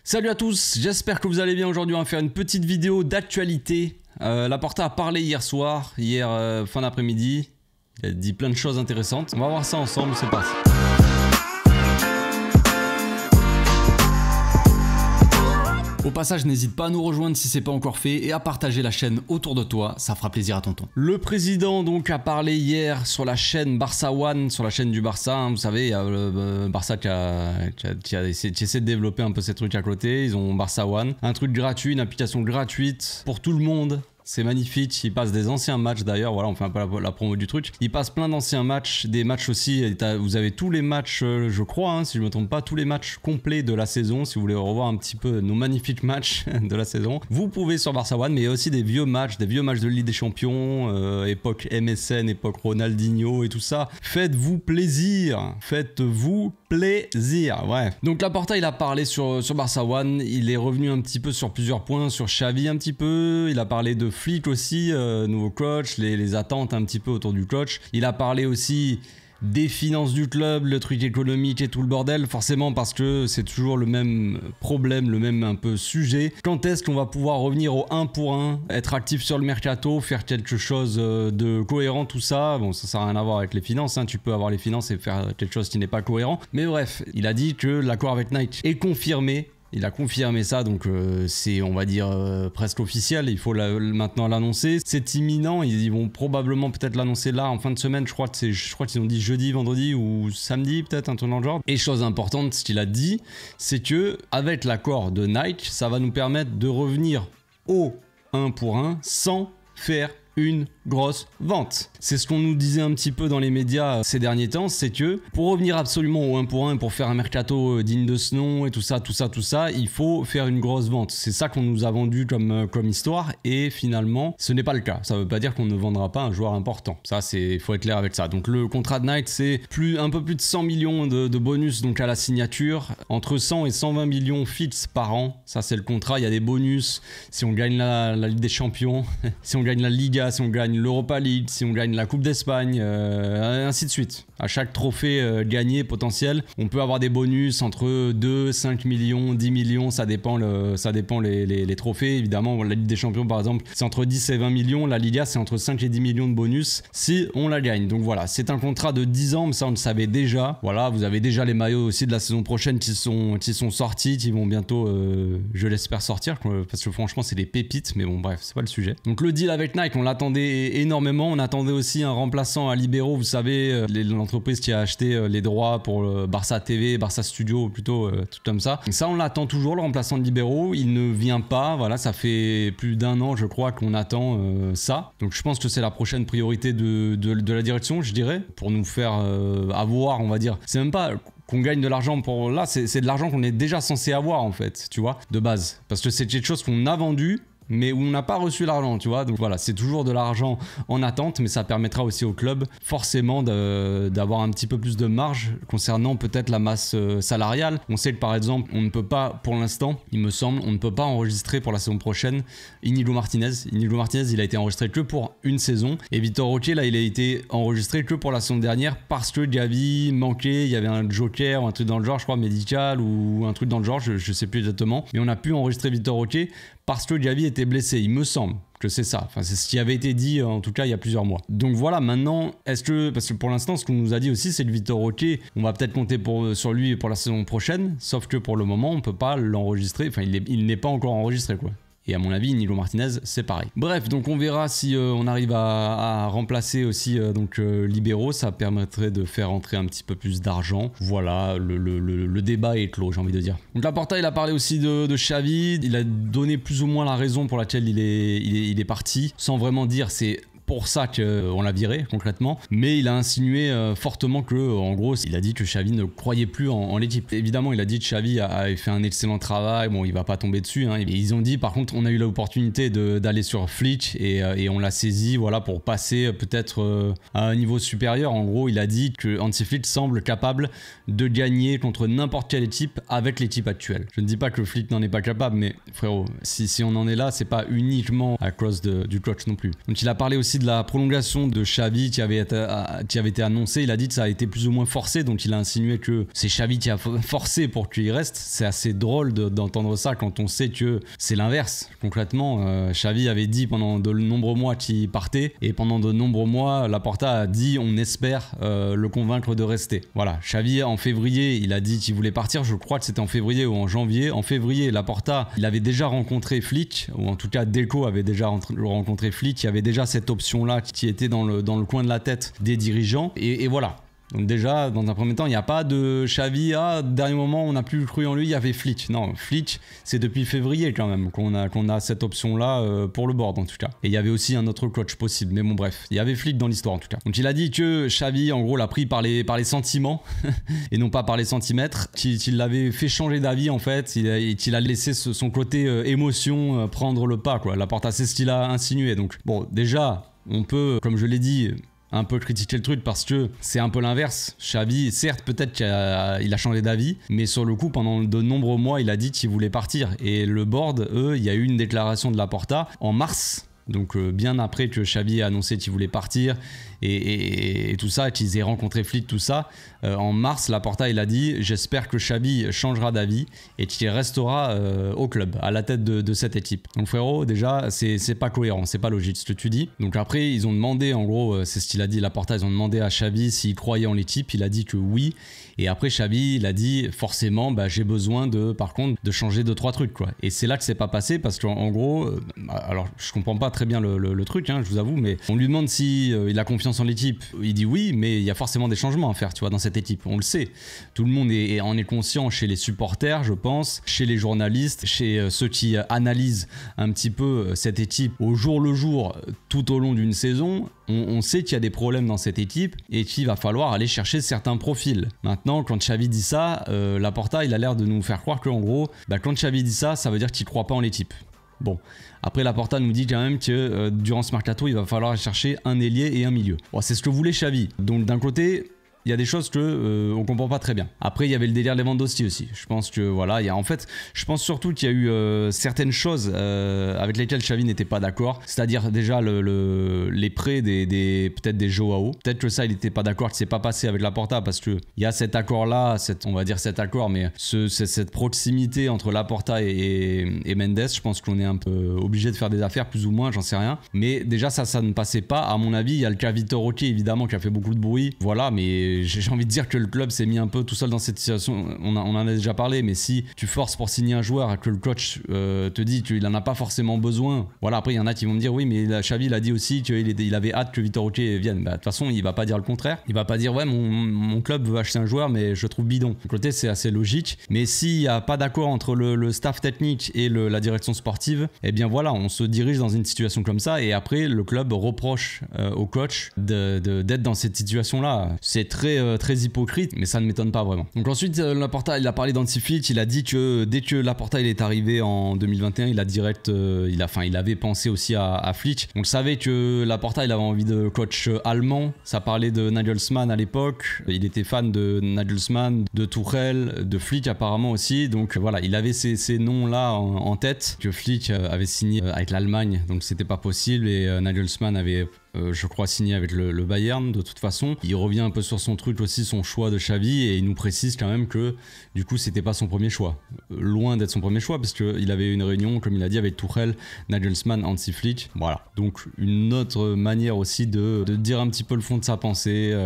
Salut à tous, j'espère que vous allez bien. Aujourd'hui on va faire une petite vidéo d'actualité. Laporta a parlé hier soir, fin d'après-midi. Il a dit plein de choses intéressantes. On va voir ça ensemble, c'est parti. Au passage, n'hésite pas à nous rejoindre si c'est pas encore fait et à partager la chaîne autour de toi, ça fera plaisir à tonton. Le président donc a parlé hier sur la chaîne Barça One, sur la chaîne du Barça, hein, vous savez, il y a le Barça qui essaie de développer un peu ces trucs à côté, ils ont Barça One, un truc gratuit, une application gratuite pour tout le monde. C'est magnifique, il passe des anciens matchs d'ailleurs, voilà on fait un peu la promo du truc. Il passe plein d'anciens matchs, des matchs aussi, vous avez tous les matchs je crois, hein, si je me trompe pas, tous les matchs complets de la saison. Si vous voulez revoir un petit peu nos magnifiques matchs de la saison, vous pouvez sur Barça One, mais il y a aussi des vieux matchs de Ligue des Champions, époque MSN, époque Ronaldinho et tout ça. Faites-vous plaisir, ouais. Donc Laporta il a parlé sur Barça One, il est revenu un petit peu sur plusieurs points, sur Xavi un petit peu, il a parlé de Flick aussi, nouveau coach, les attentes un petit peu autour du coach. Il a parlé aussi des finances du club, le truc économique et tout le bordel, forcément parce que c'est toujours le même problème, le même un peu sujet. Quand est-ce qu'on va pouvoir revenir au 1 pour 1, être actif sur le mercato, faire quelque chose de cohérent, tout ça. Bon, ça n'a rien à voir avec les finances, hein. Tu peux avoir les finances et faire quelque chose qui n'est pas cohérent. Mais bref, il a dit que l'accord avec Nike est confirmé. Il a confirmé ça, donc c'est, on va dire, presque officiel. Il faut maintenant l'annoncer. C'est imminent. Ils vont probablement peut-être l'annoncer là en fin de semaine. Je crois qu'ils ont dit jeudi, vendredi ou samedi, peut-être un truc dans le genre. Et chose importante, ce qu'il a dit, c'est que avec l'accord de Nike, ça va nous permettre de revenir au 1 pour 1 sans faire une grosse vente. C'est ce qu'on nous disait un petit peu dans les médias ces derniers temps, c'est que pour revenir absolument au 1 pour 1 et pour faire un mercato digne de ce nom et tout ça, il faut faire une grosse vente. C'est ça qu'on nous a vendu comme histoire et finalement ce n'est pas le cas. Ça veut pas dire qu'on ne vendra pas un joueur important. Ça il faut être clair avec ça. Donc le contrat de Nike c'est un peu plus de 100 millions de bonus donc à la signature, entre 100 et 120 millions fixes par an. Ça c'est le contrat, il y a des bonus si on gagne la Ligue des Champions, si on gagne la Liga, si on gagne l'Europa League, si on gagne la Coupe d'Espagne, ainsi de suite. À chaque trophée gagné potentiel, on peut avoir des bonus entre 2, 5 millions, 10 millions, ça dépend les trophées. Évidemment, la Ligue des Champions par exemple, c'est entre 10 et 20 millions, la Liga c'est entre 5 et 10 millions de bonus si on la gagne. Donc voilà, c'est un contrat de 10 ans, mais ça on le savait déjà. Voilà, vous avez déjà les maillots aussi de la saison prochaine qui sont sortis, qui vont bientôt, je l'espère, sortir, parce que franchement c'est des pépites, mais bon bref, c'est pas le sujet. Donc le deal avec Nike, on l'attendait énormément, on attendait aussi un remplaçant à Libero, vous savez, l'entreprise qui a acheté les droits pour le Barça TV, Barça Studio plutôt, tout comme ça. Et ça on l'attend toujours, le remplaçant de Libero, il ne vient pas, voilà, ça fait plus d'1 an je crois qu'on attend ça. Donc je pense que c'est la prochaine priorité de la direction, je dirais, pour nous faire avoir, on va dire, c'est même pas qu'on gagne de l'argent pour là, c'est de l'argent qu'on est déjà censé avoir en fait, tu vois, de base. Parce que c'est quelque chose qu'on a vendu, mais où on n'a pas reçu l'argent, tu vois. Donc voilà, c'est toujours de l'argent en attente, mais ça permettra aussi au club forcément d'avoir un petit peu plus de marge concernant peut-être la masse salariale. On sait que par exemple, on ne peut pas, pour l'instant, il me semble, on ne peut pas enregistrer pour la saison prochaine Íñigo Martínez. Íñigo Martínez, il a été enregistré que pour une saison. Et Vitor Roque, là, il a été enregistré que pour la saison dernière parce que Gavi manquait, il y avait un joker ou un truc dans le genre, je crois, médical ou un truc dans le genre, je sais plus exactement. Mais on a pu enregistrer Vitor Roque parce que Gavi était blessé, il me semble que c'est ça. Enfin, c'est ce qui avait été dit en tout cas il y a plusieurs mois. Donc voilà, maintenant, parce que pour l'instant, ce qu'on nous a dit aussi, c'est que Vitor Roque, on va peut-être compter sur lui pour la saison prochaine, sauf que pour le moment, on peut pas l'enregistrer. Enfin, il n'est pas encore enregistré, quoi. Et à mon avis, Íñigo Martínez, c'est pareil. Bref, donc on verra si on arrive à remplacer aussi Libero. Ça permettrait de faire entrer un petit peu plus d'argent. Voilà, le débat est clos, j'ai envie de dire. Donc Laporta, il a parlé aussi de Xavi. Il a donné plus ou moins la raison pour laquelle il est parti, sans vraiment dire c'est pour ça qu'on l'a viré concrètement, mais il a insinué fortement que, en gros, il a dit que Xavi ne croyait plus en l'équipe. Évidemment, il a dit que Xavi a fait un excellent travail, bon, il va pas tomber dessus, hein. Et ils ont dit, par contre, on a eu l'opportunité d'aller sur Flick et on l'a saisi, voilà, pour passer peut-être à un niveau supérieur. En gros, il a dit que Hansi Flick semble capable de gagner contre n'importe quelle équipe avec l'équipe actuelle. Je ne dis pas que Flick n'en est pas capable, mais frérot, si on en est là, c'est pas uniquement à cause du coach non plus. Donc il a parlé aussi aussi de la prolongation de Xavi qui avait été annoncée. Il a dit que ça a été plus ou moins forcé, donc il a insinué que c'est Xavi qui a forcé pour qu'il reste. C'est assez drôle d'entendre ça quand on sait que c'est l'inverse. Concrètement, Xavi avait dit pendant de nombreux mois qu'il partait, et pendant de nombreux mois, Laporta a dit on espère le convaincre de rester. Voilà, Xavi en février, il a dit qu'il voulait partir, je crois que c'était en février ou en janvier. En février, Laporta, il avait déjà rencontré Flick, ou en tout cas Deco avait déjà rencontré Flick, il y avait déjà cette option-là qui était dans le coin de la tête des dirigeants, et voilà. Donc déjà, dans un premier temps, il n'y a pas de Xavi, dernier moment, on n'a plus cru en lui, il y avait Flick. Non, Flick, c'est depuis février quand même qu'on a cette option-là pour le board en tout cas. Et il y avait aussi un autre coach possible, mais bon bref, il y avait Flick dans l'histoire en tout cas. Donc il a dit que Xavi, en gros, l'a pris par les sentiments et non pas par les centimètres, qu'il l'avait fait changer d'avis en fait, qu'il a laissé son côté émotion prendre le pas, quoi. Laporta, c'est ce qu'il a insinué. Donc bon, déjà, on peut, comme je l'ai dit, un peu critiquer le truc parce que c'est un peu l'inverse. Xavi, certes, peut-être qu'il a changé d'avis, mais sur le coup, pendant de nombreux mois, il a dit qu'il voulait partir. Et le board, eux, il y a eu une déclaration de Laporta en mars, donc bien après que Xavi a annoncé qu'il voulait partir et tout ça, qu'ils aient rencontré Flick, tout ça. En mars, Laporta, il a dit « J'espère que Xavi changera d'avis et qu'il restera au club, à la tête de cette équipe. » Donc frérot, déjà, c'est pas cohérent, c'est pas logique ce que tu dis. Donc après, ils ont demandé, en gros, c'est ce qu'il a dit, Laporta, ils ont demandé à Xavi s'il croyait en l'équipe. Il a dit que oui. Et après, Xavi, il a dit forcément, j'ai besoin par contre, de changer 2-3 trucs, quoi. Et c'est là que c'est pas passé parce qu'en gros, alors je comprends pas très bien le truc, hein, je vous avoue, mais on lui demande si il a confiance en l'équipe. Il dit oui, mais il y a forcément des changements à faire, tu vois, dans cette équipe. On le sait. Tout le monde en est conscient chez les supporters, je pense, chez les journalistes, chez ceux qui analysent un petit peu cette équipe au jour le jour, tout au long d'une saison. On sait qu'il y a des problèmes dans cette équipe et qu'il va falloir aller chercher certains profils. Maintenant, quand Xavi dit ça, Laporta, il a l'air de nous faire croire qu'en gros, quand Xavi dit ça, ça veut dire qu'il ne croit pas en l'équipe. Bon, après Laporta nous dit quand même que durant ce mercato, il va falloir chercher un ailier et un milieu. Bon, c'est ce que voulait Xavi. Donc d'un côté, il y a des choses que on comprend pas très bien. Après, il y avait le délire Lewandowski aussi. Je pense que voilà, en fait, je pense surtout qu'il y a eu certaines choses avec lesquelles Xavi n'était pas d'accord. C'est-à-dire déjà les prêts peut-être des Joao. Peut-être que ça, il n'était pas d'accord, que c'est pas passé avec Laporta parce que il y a cet accord-là, on va dire cet accord, mais cette proximité entre Laporta et Mendes. Je pense qu'on est un peu obligé de faire des affaires, plus ou moins, j'en sais rien. Mais déjà ça ne passait pas. À mon avis, il y a le cas Vitor Roque évidemment qui a fait beaucoup de bruit. Voilà, mais j'ai envie de dire que le club s'est mis un peu tout seul dans cette situation. On en a déjà parlé, mais si tu forces pour signer un joueur et que le coach te dit qu'il en a pas forcément besoin, voilà, après il y en a qui vont me dire oui, mais Xavi il a dit aussi qu'il avait hâte que Vitor Roque vienne. De toute façon, il va pas dire le contraire. Il va pas dire ouais, mon club veut acheter un joueur, mais je trouve bidon. Du côté, c'est assez logique. Mais s'il y a pas d'accord entre le staff technique et la direction sportive, eh bien voilà, on se dirige dans une situation comme ça et après le club reproche au coach d'être dans cette situation-là. C'est très hypocrite, mais ça ne m'étonne pas vraiment. Donc ensuite, Laporta, il a parlé d'Anti-Flick, il a dit que dès que Laporta il est arrivé en 2021, il a direct, il avait pensé aussi à Flick. On le savait que Laporta, il avait envie de coach allemand. Ça parlait de Nagelsmann à l'époque. Il était fan de Nagelsmann, de Tuchel, de Flick apparemment aussi. Donc voilà, il avait ces noms-là en tête. Que Flick avait signé avec l'Allemagne, donc c'était pas possible. Et Nagelsmann avait je crois signé avec le Bayern de toute façon. Il revient un peu sur son truc aussi, son choix de Xavi, et il nous précise quand même que du coup c'était pas son premier choix. Loin d'être son premier choix parce qu'il avait une réunion, comme il a dit, avec Tuchel, Nagelsmann, Hansi Flick. Voilà. Donc une autre manière aussi de dire un petit peu le fond de sa pensée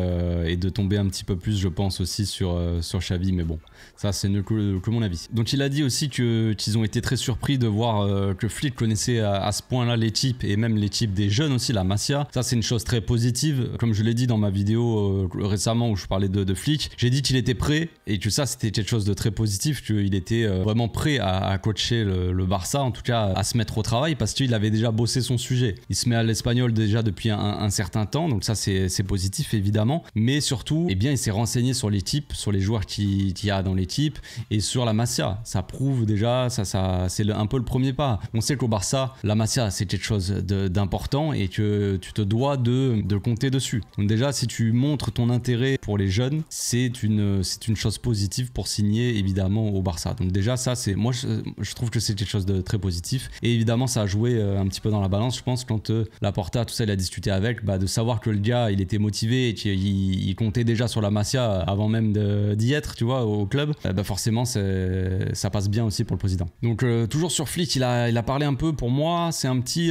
et de tomber un petit peu plus, je pense, aussi sur Xavi. Mais bon, ça c'est que mon avis. Donc il a dit aussi qu'ils ont été très surpris de voir que Flick connaissait à ce point-là l'équipe et même l'équipe des jeunes aussi, la Masia. Ça, c'est une chose très positive. Comme je l'ai dit dans ma vidéo récemment où je parlais de Flick, j'ai dit qu'il était prêt et que ça, c'était quelque chose de très positif, qu'il était vraiment prêt à coacher le Barça, en tout cas à se mettre au travail parce qu'il avait déjà bossé son sujet. Il se met à l'espagnol déjà depuis un certain temps, donc ça, c'est positif évidemment. Mais surtout, eh bien, il s'est renseigné sur l'équipe, sur les joueurs qu'il y a dans l'équipe et sur la Masia. Ça prouve déjà, c'est un peu le premier pas. On sait qu'au Barça, la Masia, c'est quelque chose d'important et que tu te doit de compter dessus. Donc déjà, si tu montres ton intérêt pour les jeunes, c'est une chose positive pour signer évidemment au Barça. Donc déjà ça, moi je trouve que c'est quelque chose de très positif. Et évidemment ça a joué un petit peu dans la balance, je pense, quand Laporta, tout ça, il a discuté avec, de savoir que le gars il était motivé et qu'il comptait déjà sur la Masia avant même d'y être, tu vois, au club, forcément ça passe bien aussi pour le président. Donc toujours sur Flick, il a parlé un peu, pour moi c'est un petit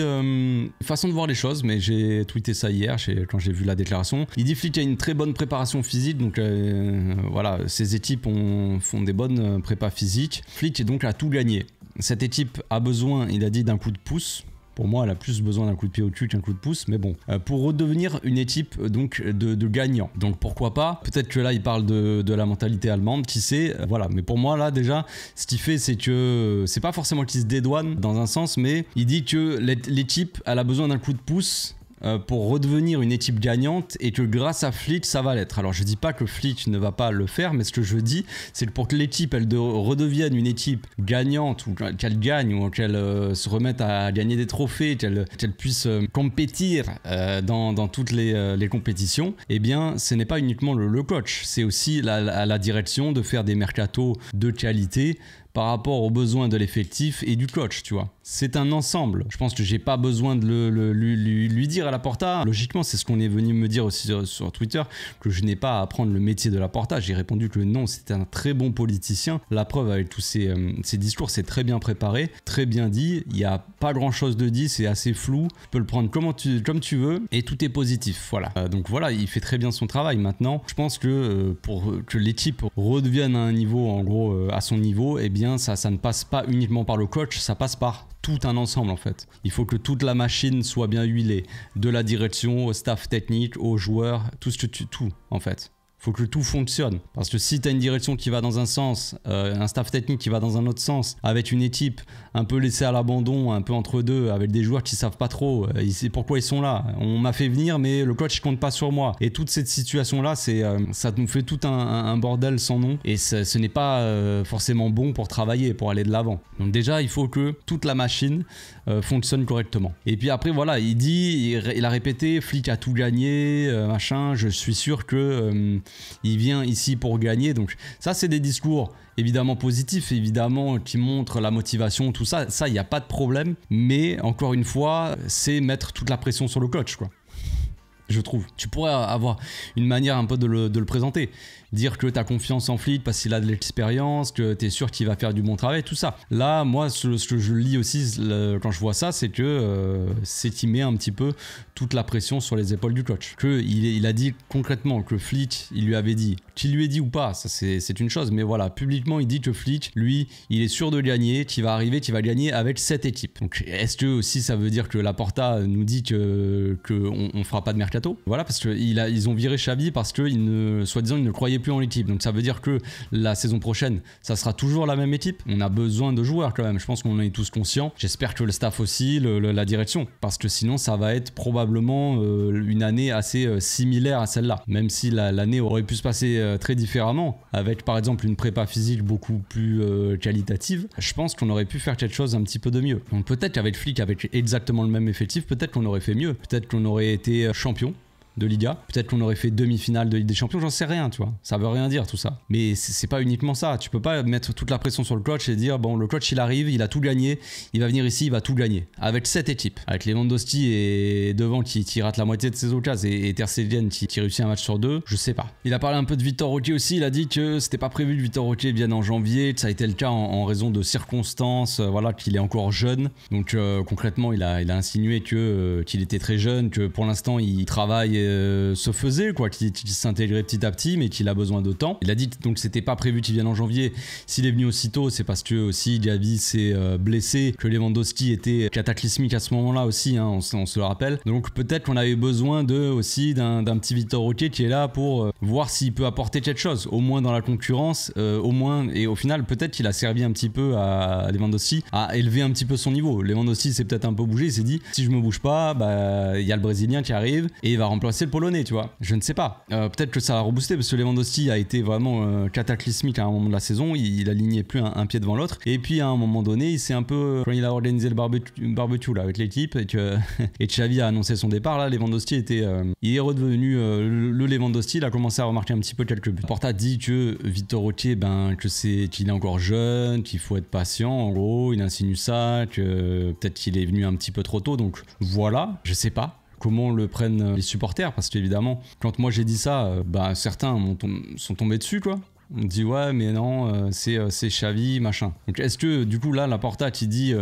façon de voir les choses, mais j'ai tweeté ça hier quand j'ai vu la déclaration. Il dit Flick a une très bonne préparation physique, donc voilà, ses équipes font des bonnes prépas physiques. Flick donc a tout gagné. Cette équipe a besoin, il a dit, d'un coup de pouce. Pour moi, elle a plus besoin d'un coup de pied au cul qu'un coup de pouce, mais bon. Pour redevenir une équipe donc de gagnants. Donc pourquoi pas. Peut-être que là, il parle de la mentalité allemande, qui sait. Voilà, mais pour moi, là, déjà, ce qu'il fait, c'est que c'est pas forcément qu'il se dédouane dans un sens, mais il dit que l'équipe, elle a besoin d'un coup de pouce pour redevenir une équipe gagnante, et que grâce à Flick ça va l'être. Alors je dis pas que Flick ne va pas le faire, mais ce que je dis c'est que pour que l'équipe elle redevienne une équipe gagnante, ou qu'elle gagne, ou qu'elle se remette à gagner des trophées, qu'elle puisse compétir dans toutes les compétitions, eh bien ce n'est pas uniquement le coach, c'est aussi la direction de faire des mercatos de qualité par rapport aux besoins de l'effectif et du coach, tu vois. C'est un ensemble. Je pense que j'ai pas besoin de lui dire à Laporta. Logiquement, c'est ce qu'on est venu me dire aussi sur Twitter, que je n'ai pas à apprendre le métier de Laporta. J'ai répondu que non, c'était un très bon politicien. La preuve, avec tous ses discours, c'est très bien préparé, très bien dit. Il n'y a pas grand-chose de dit, c'est assez flou. Tu peux le prendre comme tu veux, et tout est positif. Voilà. Donc voilà, il fait très bien son travail. Maintenant, je pense que pour que l'équipe redevienne à un niveau, en gros, à son niveau, eh bien, ça ne passe pas uniquement par le coach, ça passe par tout un ensemble en fait. Il faut que toute la machine soit bien huilée, de la direction au staff technique, aux joueurs, tout en fait. Faut que tout fonctionne. Parce que si tu as une direction qui va dans un sens, un staff technique qui va dans un autre sens, avec une équipe un peu laissée à l'abandon, un peu entre deux, avec des joueurs qui savent pas trop pourquoi ils sont là. On m'a fait venir, mais le coach compte pas sur moi. Et toute cette situation-là, ça nous fait tout un bordel sans nom. Et ce n'est pas forcément bon pour travailler, pour aller de l'avant. Donc déjà, il faut que toute la machine fonctionne correctement. Et puis après, voilà, il a répété, Flick a tout gagné, machin. Je suis sûr que il vient ici pour gagner. Donc ça, c'est des discours évidemment positifs, évidemment qui montrent la motivation, tout ça, il n'y a pas de problème. Mais encore une fois, c'est mettre toute la pression sur le coach, quoi. Je trouve. Tu pourrais avoir une manière un peu de le présenter. Dire que tu as confiance en Flick parce qu'il a de l'expérience, que tu es sûr qu'il va faire du bon travail, tout ça. Là, moi, ce que je lis aussi quand je vois ça, c'est que c'est qu'il met un petit peu toute la pression sur les épaules du coach. Il a dit concrètement que Flick, il lui avait dit, qu'il lui ait dit ou pas, ça c'est une chose, mais voilà, publiquement, il dit que Flick, lui, il est sûr de gagner, qu'il va gagner avec cette équipe. Donc, est-ce que aussi ça veut dire que Laporta nous dit qu'on fera pas de mercato? Voilà, parce qu'ils ont viré Xavi parce que soi-disant, ils ne croyaient plus en l'équipe. Donc ça veut dire que la saison prochaine, ça sera toujours la même équipe. On a besoin de joueurs quand même. Je pense qu'on en est tous conscients. J'espère que le staff aussi, la direction. Parce que sinon, ça va être probablement une année assez similaire à celle-là. Même si l'année aurait pu se passer très différemment, avec par exemple une prépa physique beaucoup plus qualitative, je pense qu'on aurait pu faire quelque chose un petit peu de mieux. Donc peut-être qu'avec Flick, avec exactement le même effectif, peut-être qu'on aurait fait mieux. Peut-être qu'on aurait été champion de Liga, peut-être qu'on aurait fait demi-finale de Ligue des Champions, j'en sais rien, tu vois, ça veut rien dire tout ça, mais c'est pas uniquement ça, tu peux pas mettre toute la pression sur le coach et dire bon, le coach il arrive, il a tout gagné, il va venir ici, il va tout gagner, avec cette équipe, avec Lewandowski et devant qui rate la moitié de ses occasions et Ter Stegen qui réussit un match sur deux, je sais pas. Il a parlé un peu de Vitor Roque aussi, il a dit que c'était pas prévu que Vitor Roque vienne en janvier, que ça a été le cas en raison de circonstances, voilà, qu'il est encore jeune, donc concrètement il a insinué qu'il était très jeune, que pour l'instant il travaille se faisait, quoi, qui s'intégrait petit à petit, mais qu'il a besoin de temps. Il a dit donc c'était pas prévu qu'il vienne en janvier. S'il est venu aussitôt, c'est parce que aussi Gavi s'est blessé, que Lewandowski était cataclysmique à ce moment-là aussi, hein, on se le rappelle. Donc peut-être qu'on avait besoin aussi d'un petit Vitor Roque qui est là pour voir s'il peut apporter quelque chose, au moins dans la concurrence, au moins, et au final peut-être qu'il a servi un petit peu à Lewandowski à élever un petit peu son niveau. Lewandowski s'est peut-être un peu bougé, il s'est dit si je me bouge pas, il y a le Brésilien qui arrive et il va remplacer passer le Polonais, tu vois. Je ne sais pas. Peut-être que ça va rebooster parce que Lewandowski a été vraiment cataclysmique à un moment de la saison. Il alignait plus un pied devant l'autre. Et puis à un moment donné, il s'est un peu quand il a organisé le barbecue là avec l'équipe et que et Xavi a annoncé son départ là, Lewandowski il est redevenu le Lewandowski. Il a commencé à remarquer un petit peu quelques buts. Porta dit que Vitor Roque, qu'il est encore jeune, qu'il faut être patient. En gros, il insinue ça, que peut-être qu'il est venu un petit peu trop tôt. Donc voilà, je sais pas comment le prennent les supporters, parce qu'évidemment, quand moi j'ai dit ça, certains sont tombés dessus, quoi. On dit ouais mais non c'est Xavi machin. Donc est-ce que du coup là Laporta qui dit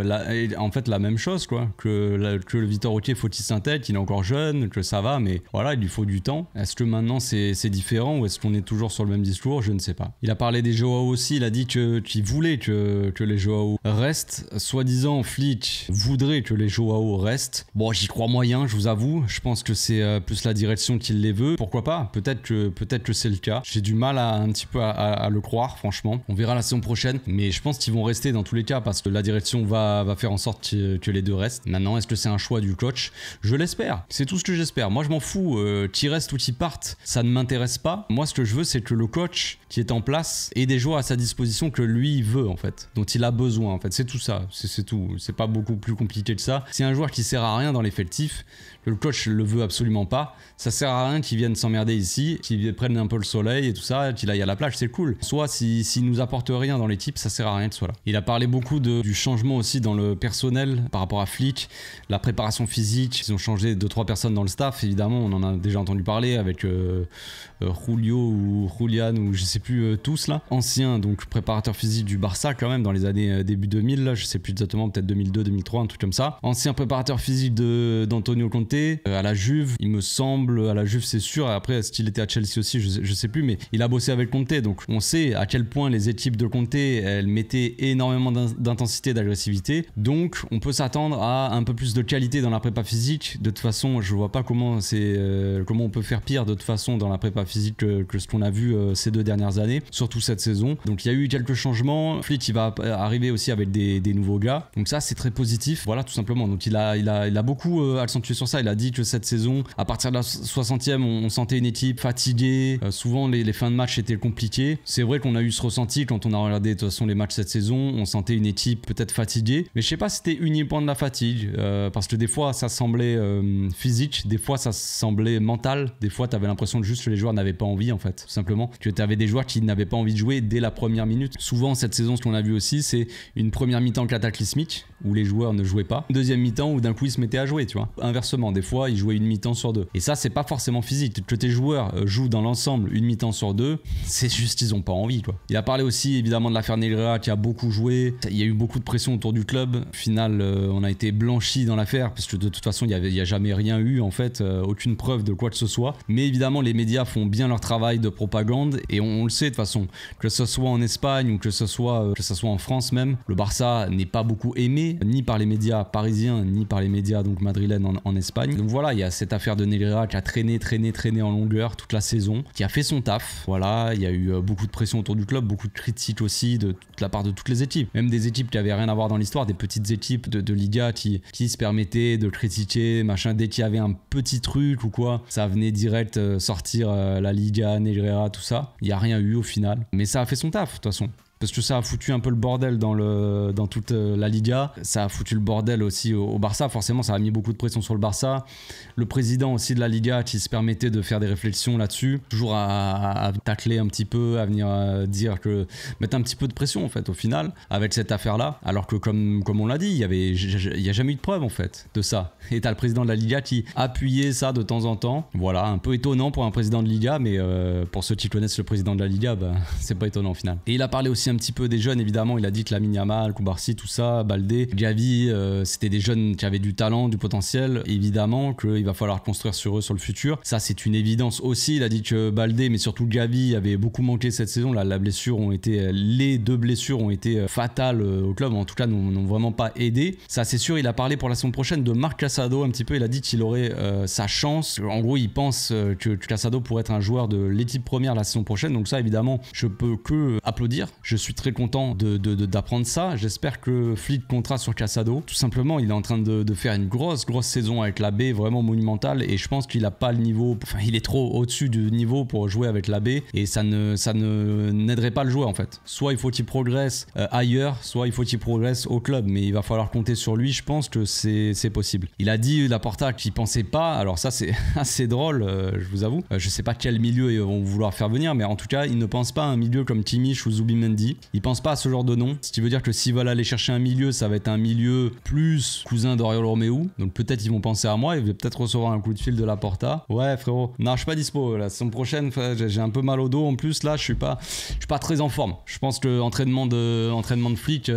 en fait la même chose quoi, que le Vitor Roque faut qu'il s'intègre, qu'il est encore jeune, que ça va mais voilà il lui faut du temps. Est-ce que maintenant c'est différent ou est-ce qu'on est toujours sur le même discours? Je ne sais pas. Il a parlé des Joao aussi, il a dit qu'il voulait que les Joao restent. Soi-disant Flick voudrait que les Joao restent. Bon j'y crois moyen, je vous avoue. Je pense que c'est plus la direction qui les veut. Pourquoi pas? Peut-être que c'est le cas. J'ai du mal un petit peu à le croire franchement. On verra la saison prochaine mais je pense qu'ils vont rester dans tous les cas parce que la direction va faire en sorte que les deux restent. Maintenant est-ce que c'est un choix du coach? Je l'espère, c'est tout ce que j'espère. Moi je m'en fous qu'ils restent ou qu'ils partent, ça ne m'intéresse pas. Moi ce que je veux c'est que le coach qui est en place ait des joueurs à sa disposition que lui veut en fait, dont il a besoin en fait, c'est tout ça, c'est tout, c'est pas beaucoup plus compliqué que ça. C'est un joueur qui sert à rien dans l'effectif, que le coach le veut absolument pas, ça sert à rien qu'il vienne s'emmerder ici, qu'il prenne un peu le soleil et tout ça, qu'il aille à la plage, c'est cool. Soit s'il nous apporte rien dans l'équipe, ça sert à rien qu'il soit là. Il a parlé beaucoup du changement aussi dans le personnel par rapport à Flick, la préparation physique, ils ont changé 2-3 personnes dans le staff, évidemment on en a déjà entendu parler avec Julio ou Julian ou je sais plus tous là, ancien donc préparateur physique du Barça quand même dans les années début 2000 là, je sais plus exactement, peut-être 2002-2003 un truc comme ça, ancien préparateur physique d'Antonio Conte à la Juve, il me semble, à la Juve c'est sûr, et après est-ce qu'il était à Chelsea aussi, je sais plus, mais il a bossé avec Conte, donc on sait à quel point les équipes de Conte elles mettaient énormément d'intensité, d'agressivité, donc on peut s'attendre à un peu plus de qualité dans la prépa physique. De toute façon je vois pas comment on peut faire pire de toute façon dans la prépa physique que ce qu'on a vu ces 2 dernières années, surtout cette saison. Donc il y a eu quelques changements, Flick il va arriver aussi avec des nouveaux gars, donc ça c'est très positif, voilà tout simplement. Donc il a beaucoup accentué sur ça, il a dit que cette saison à partir de la 60e on sentait une équipe fatiguée, souvent les fins de match étaient compliquées. C'est vrai qu'on a eu ce ressenti quand on a regardé de toute façon les matchs cette saison, on sentait une équipe peut-être fatiguée, mais je sais pas si c'était uniquement de la fatigue, parce que des fois ça semblait physique, des fois ça semblait mental, des fois t'avais l'impression juste que les joueurs n'avaient pas envie en fait, tout simplement, que t'avais des joueurs qui n'avaient pas envie de jouer dès la première minute. Souvent cette saison ce qu'on a vu aussi c'est une première mi-temps cataclysmique où les joueurs ne jouaient pas, une deuxième mi-temps où d'un coup ils se mettaient à jouer, tu vois. Inversement, des fois ils jouaient une mi-temps sur 2 et ça c'est pas forcément physique, que tes joueurs jouent dans l'ensemble une mi-temps sur 2, c'est juste ils ont pas envie quoi. Il a parlé aussi évidemment de l'affaire Negreira qui a beaucoup joué, il y a eu beaucoup de pression autour du club, au final on a été blanchi dans l'affaire parce que de toute façon il y a jamais rien eu en fait, aucune preuve de quoi que ce soit, mais évidemment les médias font bien leur travail de propagande et on le sait de toute façon, que ce soit en Espagne ou que ce soit en France même, le Barça n'est pas beaucoup aimé ni par les médias parisiens ni par les médias donc madrilènes en Espagne. Donc voilà, il y a cette affaire de Negreira qui a traîné en longueur toute la saison, qui a fait son taf. Voilà, il y a eu beaucoup de pression autour du club, beaucoup de critiques aussi de la part de toutes les équipes, même des équipes qui avaient rien à voir dans l'histoire, des petites équipes de Liga qui se permettaient de critiquer machin dès qu'il y avait un petit truc ou quoi, ça venait direct sortir la Liga, Negreira, tout ça. Il y a rien eu au final, mais ça a fait son taf de toute façon. Parce que ça a foutu un peu le bordel dans toute la Liga, ça a foutu le bordel aussi au Barça, forcément ça a mis beaucoup de pression sur le Barça. Le président aussi de la Liga qui se permettait de faire des réflexions là-dessus, toujours à tacler un petit peu, à venir mettre un petit peu de pression en fait au final avec cette affaire-là, alors que comme on l'a dit, il y a jamais eu de preuve en fait de ça. Et t'as le président de la Liga qui appuyait ça de temps en temps. Voilà, un peu étonnant pour un président de Liga, mais pour ceux qui connaissent le président de la Liga, c'est pas étonnant au final. Et il a parlé aussi un petit peu des jeunes, évidemment, il a dit que Lamine Yamal, Koubarsi, tout ça, Baldé, Gavi, c'était des jeunes qui avaient du talent, du potentiel, évidemment qu'il va falloir construire sur eux sur le futur. Ça c'est une évidence aussi. Il a dit que Baldé, mais surtout Gavi, avait beaucoup manqué cette saison. Là, les 2 blessures ont été fatales au club, en tout cas n'ont vraiment pas aidé. Ça c'est sûr. Il a parlé pour la saison prochaine de Marc Casado un petit peu, il a dit qu'il aurait sa chance. En gros il pense que Casado pourrait être un joueur de l'équipe première la saison prochaine, donc ça évidemment je peux que applaudir. Je suis très content d'apprendre ça. J'espère que Fleet comptera sur Casado. Tout simplement, il est en train de faire une grosse saison avec la baie vraiment monumentale et je pense qu'il a pas le niveau, enfin il est trop au-dessus du niveau pour jouer avec la baie et ça ne n'aiderait pas le joueur en fait. Soit il faut qu'il progresse ailleurs, soit il faut qu'il progresse au club, mais il va falloir compter sur lui. Je pense que c'est possible. Il a dit Laporta qu'il pensait pas, alors ça c'est assez drôle, je vous avoue. Je sais pas quel milieu ils vont vouloir faire venir, mais en tout cas il ne pense pas à un milieu comme Kimmich ou Zubimendi. Il pense pas à ce genre de nom, ce qui veut dire que s'ils veulent aller chercher un milieu, ça va être un milieu plus cousin d'Oriol Romeu. Donc peut-être ils vont penser à moi, ils vont peut-être recevoir un coup de fil de Laporta. Ouais frérot, non je suis pas dispo la saison prochaine, j'ai un peu mal au dos en plus là, je suis pas très en forme. Je pense que entraînement de flic,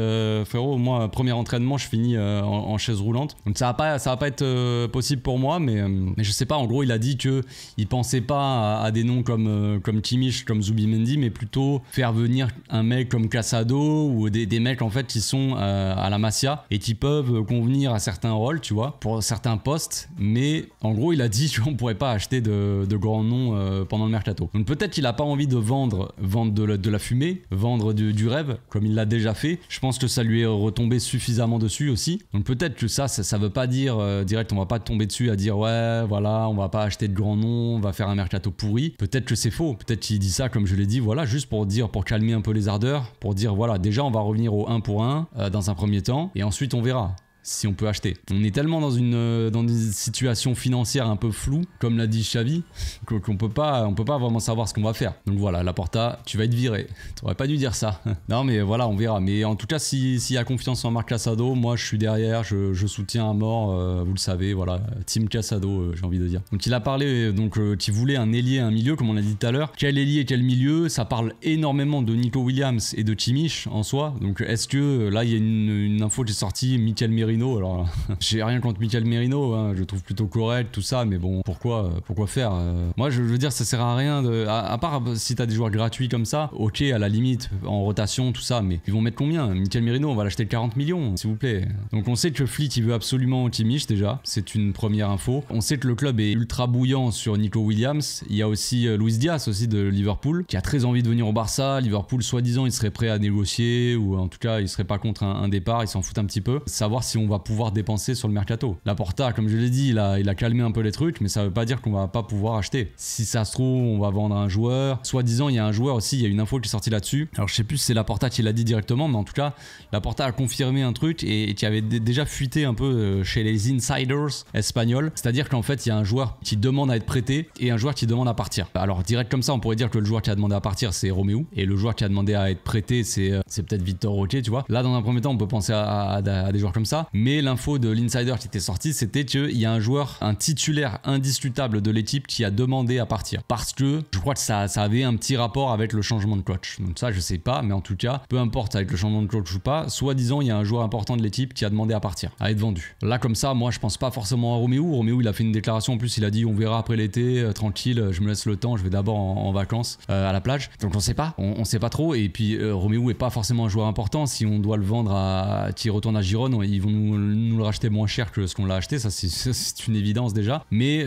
frérot, moi premier entraînement je finis en chaise roulante. Donc ça va pas être possible pour moi, mais je sais pas, en gros il a dit que il pensait pas à des noms comme Kimmich, comme Zubimendi, mais plutôt faire venir un mec comme Casado ou des mecs en fait qui sont à la Masia et qui peuvent convenir à certains rôles, tu vois, pour certains postes, mais en gros il a dit qu'on pourrait pas acheter de grands noms pendant le mercato. Donc peut-être qu'il a pas envie de vendre de la fumée, vendre du rêve comme il l'a déjà fait. Je pense que ça lui est retombé suffisamment dessus aussi. Donc peut-être que ça veut pas dire direct on va pas tomber dessus à dire ouais voilà on va pas acheter de grands noms, on va faire un mercato pourri. Peut-être que c'est faux, peut-être qu'il dit ça comme je l'ai dit, voilà, juste pour calmer un peu les ardeurs, pour dire voilà déjà on va revenir au 1 pour 1 dans un premier temps et ensuite on verra si on peut acheter. On est tellement dans une situation financière un peu floue, comme l'a dit Xavi, qu'on peut pas vraiment savoir ce qu'on va faire. Donc voilà, Laporta, tu vas être viré. T'aurais pas dû dire ça. Non mais voilà, on verra. Mais en tout cas, s'il y a confiance en Marc Casado, moi je suis derrière, je soutiens à mort, vous le savez, voilà, Team Casado, j'ai envie de dire. Donc il a parlé, qu'il voulait un ailier, un milieu, comme on a dit tout à l'heure. Quel ailier, quel milieu? Ça parle énormément de Nico Williams et de Kimmich en soi. Donc est-ce que, là il y a une info qui est sortie, Mikel Merino. Alors j'ai rien contre Mikel Merino, hein, je le trouve plutôt correct, tout ça, mais bon, pourquoi faire moi je veux dire, ça sert à rien à part si t'as des joueurs gratuits comme ça, ok, à la limite, en rotation, tout ça, mais ils vont mettre combien? Mikel Merino, on va l'acheter 40 millions, s'il vous plaît. Donc on sait que Fleet, il veut absolument Kimmich déjà, c'est une première info. On sait que le club est ultra bouillant sur Nico Williams. Il y a aussi Luis Diaz aussi de Liverpool, qui a très envie de venir au Barça. Liverpool, soi-disant, il serait prêt à négocier, ou en tout cas, il serait pas contre un départ, il s'en fout un petit peu. Savoir si on va pouvoir dépenser sur le mercato. Laporta, comme je l'ai dit, il a calmé un peu les trucs, mais ça veut pas dire qu'on va pas pouvoir acheter. Si ça se trouve, on va vendre un joueur. Soi-disant, il y a un joueur aussi, il y a une info qui est sortie là-dessus. Alors je sais plus si c'est Laporta qui l'a dit directement, mais en tout cas, Laporta a confirmé un truc et qui avait déjà fuité un peu chez les insiders espagnols. C'est-à-dire qu'en fait, il y a un joueur qui demande à être prêté et un joueur qui demande à partir. Alors direct comme ça, on pourrait dire que le joueur qui a demandé à partir, c'est Romeu, et le joueur qui a demandé à être prêté, c'est peut-être Victor Roque, tu vois. Là, dans un premier temps, on peut penser à des joueurs comme ça, mais l'info de l'insider qui était sortie, c'était qu'il y a un joueur, un titulaire indiscutable de l'équipe qui a demandé à partir. Parce que je crois que ça avait un petit rapport avec le changement de coach. Donc ça, je sais pas, mais en tout cas, peu importe avec le changement de coach ou pas, soi-disant, il y a un joueur important de l'équipe qui a demandé à partir, à être vendu. Là, comme ça, moi, je pense pas forcément à Romeu. Romeu, il a fait une déclaration, en plus, il a dit on verra après l'été, tranquille, je me laisse le temps, je vais d'abord en vacances à la plage. Donc on sait pas, on sait pas trop. Et puis Romeu est pas forcément un joueur important. Si on doit le vendre qui retourne à Girone, ils vont nous le racheter moins cher que ce qu'on l'a acheté, ça c'est une évidence déjà, mais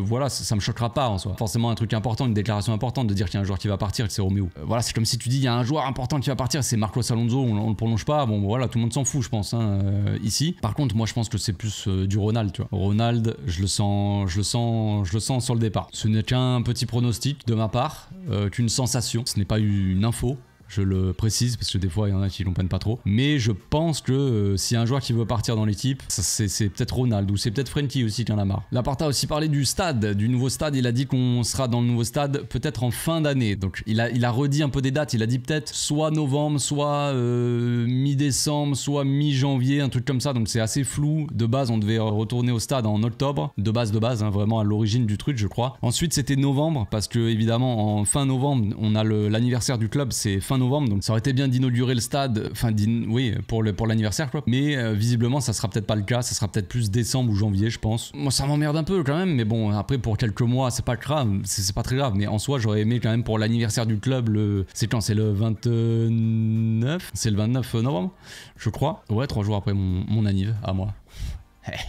voilà, ça me choquera pas en soi. Forcément un truc important, une déclaration importante de dire qu'il y a un joueur qui va partir, que c'est Romeu. Voilà, c'est comme si tu dis il y a un joueur important qui va partir, c'est Marcos Alonso, on le prolonge pas, bon voilà, tout le monde s'en fout je pense ici. Par contre moi je pense que c'est plus du Ronald, tu vois. Ronald, je le sens sur le départ. Ce n'est qu'un petit pronostic de ma part, qu'une sensation, ce n'est pas une info. Je le précise parce que des fois il y en a qui comprennent pas trop. Mais je pense que s'il y a un joueur qui veut partir dans l'équipe, c'est peut-être Ronald ou c'est peut-être Frenkie aussi qui en a marre. Laporta a aussi parlé du stade, du nouveau stade. Il a dit qu'on sera dans le nouveau stade peut-être en fin d'année. Donc il a redit un peu des dates. Il a dit peut-être soit novembre, soit mi-décembre, soit mi-janvier, un truc comme ça. Donc c'est assez flou. De base, on devait retourner au stade en octobre. De base, hein, vraiment à l'origine du truc, je crois. Ensuite, c'était novembre parce que évidemment en fin novembre, on a l'anniversaire du club, c'est fin novembre, donc ça aurait été bien d'inaugurer le stade, enfin oui, pour l'anniversaire quoi, mais visiblement ça sera peut-être pas le cas, ça sera peut-être plus décembre ou janvier je pense. Moi ça m'emmerde un peu quand même, mais bon après pour quelques mois c'est pas grave, c'est pas très grave, mais en soi j'aurais aimé quand même pour l'anniversaire du club, c'est quand, c'est le 29, c'est le 29 novembre je crois, ouais 3 jours après mon anniv à moi.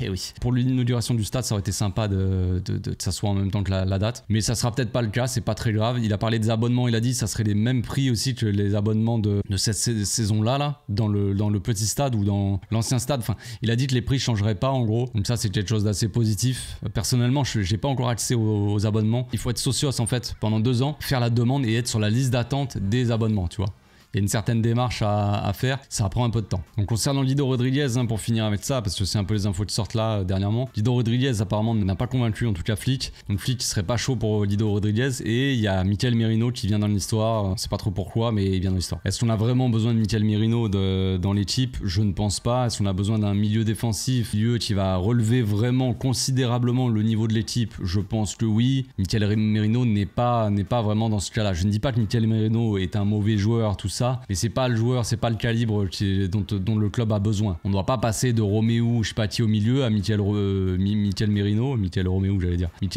Eh oui. Pour l'inauguration du stade, ça aurait été sympa que ça soit en même temps que la date. Mais ça sera peut-être pas le cas, c'est pas très grave. Il a parlé des abonnements, il a dit que ça serait les mêmes prix aussi que les abonnements de cette saison-là, dans le petit stade ou dans l'ancien stade. Enfin, il a dit que les prix changeraient pas en gros. Donc ça, c'est quelque chose d'assez positif. Personnellement, j'ai pas encore accès aux abonnements. Il faut être socios en fait pendant 2 ans, faire la demande et être sur la liste d'attente des abonnements, tu vois. Il y a une certaine démarche à faire, ça prend un peu de temps. Donc concernant Lido Rodriguez, pour finir avec ça, parce que c'est un peu les infos qui sortent là dernièrement, Lido Rodriguez apparemment n'a pas convaincu en tout cas Flick. Donc Flick serait pas chaud pour Lido Rodriguez et il y a Michael Merino qui vient dans l'histoire, c'est pas trop pourquoi mais il vient dans l'histoire. Est-ce qu'on a vraiment besoin de Michael Merino dans l'équipe? Je ne pense pas. Est-ce qu'on a besoin d'un milieu défensif, milieu qui va relever vraiment considérablement le niveau de l'équipe? Je pense que oui. Michael Merino n'est pas vraiment dans ce cas-là. Je ne dis pas que Michael Merino est un mauvais joueur, tout ça. Mais c'est pas le joueur, c'est pas le calibre dont le club a besoin. On ne doit pas passer de Roméo, je sais pas qui au milieu, à Michael Merino, Michael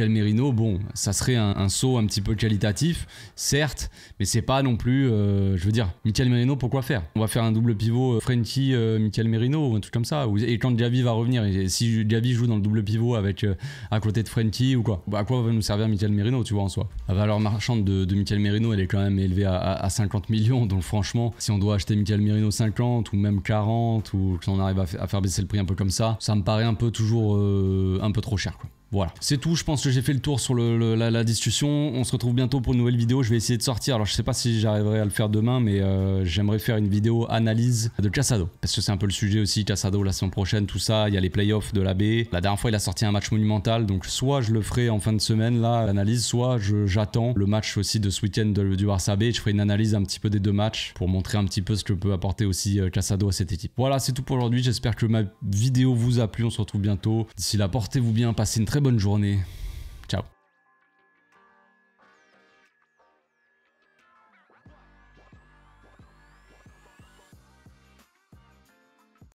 Merino, bon, ça serait un saut un petit peu qualitatif, certes, mais c'est pas non plus, je veux dire, Michael Merino, pourquoi faire? On va faire un double pivot Frenkie, Michael Merino, ou un truc comme ça. Et quand Gavi va revenir, et si Gavi joue dans le double pivot avec à côté de Frenkie ou quoi, à quoi va nous servir Michael Merino, tu vois, en soi? La valeur marchande de Michael Merino, elle est quand même élevée à 50 millions, donc franchement, si on doit acheter Michael Merino 50 ou même 40 ou qu'on arrive à faire baisser le prix un peu comme ça me paraît un peu toujours un peu trop cher quoi. Voilà, c'est tout, je pense que j'ai fait le tour sur la discussion. On se retrouve bientôt pour une nouvelle vidéo, je vais essayer de sortir, alors je sais pas si j'arriverai à le faire demain, mais j'aimerais faire une vidéo analyse de Casado, parce que c'est un peu le sujet aussi, Casado la saison prochaine, tout ça, il y a les playoffs de la B. La dernière fois il a sorti un match monumental, donc soit je le ferai en fin de semaine là, l'analyse, soit j'attends le match aussi de ce week-end du Barça B, et je ferai une analyse un petit peu des 2 matchs, pour montrer un petit peu ce que peut apporter aussi Casado à cette équipe. Voilà, c'est tout pour aujourd'hui, j'espère que ma vidéo vous a plu, on se retrouve bientôt. D'ici là, portez-vous bien, passez une très bonne journée.